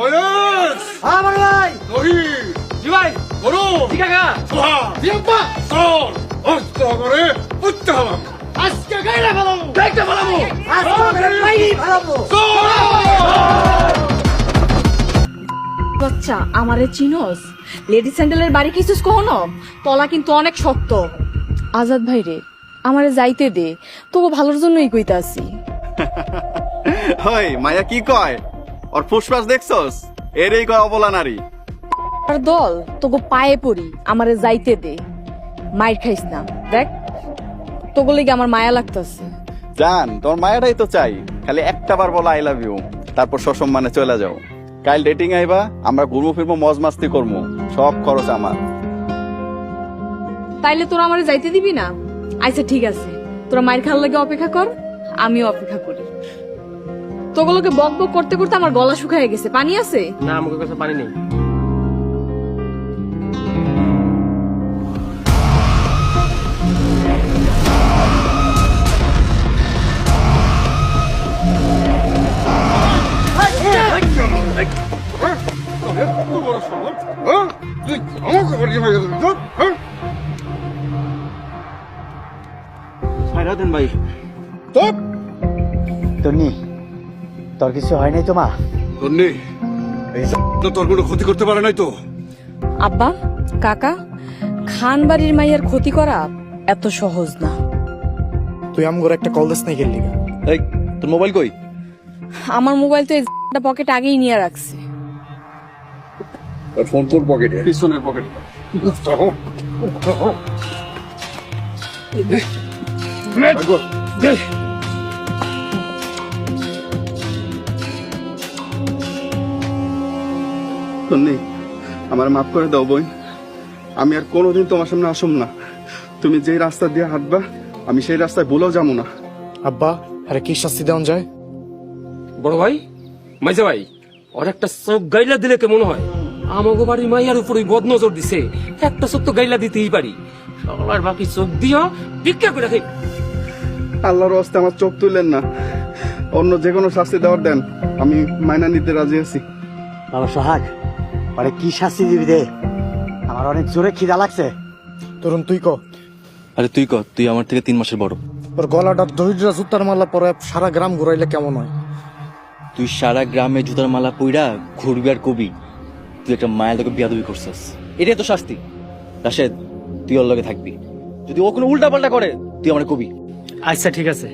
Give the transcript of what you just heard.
অয়েস হ্যাঁ বড় ভাই। দহি জি ভাই। গরম জি কাকা। সোহা জি আব্বা। চল অস্ত করে উঠতে হলাম আজকে গাইলা ফেলাবো। দেখতে পালাবো আজকে গাইলি ফেলাবো। বাচ্চা আমারে চিনোস? লেডি স্যান্ডেলের বাড়ি খেয়েছিস কখনো? তলা কিন্তু অনেক শক্ত। আজাদ ভাই রে, আমারে যাইতে দে, তোকে ভালোর জন্যই কইতা আছি। হই মায়া কি কয় ওর ফুসফাস দেখছস এরই কয় অবলা নারী। আর দল তোকে পায়ে পড়ি, আমারে যাইতে দে, মাইর খাইস না। দেখ তোকে লেগে আমার মায়া লাগতাছে। জান তোর মায়াটাই তো চাই, খালি একটা বার বলা আই লাভ ইউ, তারপর সসম্মানে চলে যাও। কাল ডেটিং আইবা, আমরা ঘুরবো ফিরবো মজ মাস্তি করবো, সব খরচ আমার। তাইলে তোরা আমারে যাইতে দিবি না? আচ্ছা ঠিক আছে, তোরা মাইর খাওয়ার লাগে অপেক্ষা কর, আমিও অপেক্ষা করি। তোগুলোকে বক বক করতে করতে আমার গলা শুকায় গেছে। পানি আছে? না আমার কাছে পানি নেই। তুই আমাকে বাড়ি হয়ে গেল সাইরাতেন ভাই তোর তন্নি, তোর কিছু হয় নাই তো মা? তন্নি এই তোর কোনো ক্ষতি করতে পারে নাই তো? আব্বা, কাকা, খান বাড়ির মাইয়ার ক্ষতি করা এত সহজ না। তুই আমগোর একটা কল দিস নাই গেলি? এই তোর মোবাইল কই? আমার মোবাইল তো এই পকেটে আগেই নিয়ে রাখছে। ফোন তোর পকেটে, পিছনের পকেটে। তন্নি আমার মাফ করে দাও বই, আমি আর কোনোদিন তোমার সামনে আসুম না। তুমি যেই রাস্তা দিয়ে হাঁটবা আমি সেই রাস্তায় ভুলেও যাবো না। আব্বা আরে কি শাস্তি দেওয়া যায়? বড় ভাই, মাইজা ভাই, ওর একটা চোখ গাইলা দিলে কেমন হয়? আমাগো বাড়ির মাইয়ার উপর ওই বদ নজর দিছে, একটা চোখ তো গাইলা দিতেই পারি। সবার বাকি চোখ দিয়া ভিক্ষা করে খাই। আল্লাহর হস্তে আমার চোখ তুললেন না, অন্য যে কোনো শাস্তি দেওয়ার দেন, আমি মাইনা নিতে রাজি আছি। বাবা সোহাগ, পরে কি শাস্তি দিবি দে, আমার অনেক জোরে খিদা লাগছে। তরুণ তুই ক। আরে তুই কর, তুই আমার থেকে 3 মাসের বড়। তোর গলাটা দরিদ্র জুতার মালা পরে সারা গ্রাম ঘুরাইলে কেমন হয়? তুই সারা গ্রামে জুতার মালা পইরা ঘুরবি আর কবি তুই একটা মায়ের লোকে বিয়াদবি করছিস, এটাই তো শাস্তি। রাশেদ তুই ওর লগে থাকবি, যদি ও কোনো উল্টা পাল্টা করে তুই আমার কবি। আচ্ছা ঠিক আছে,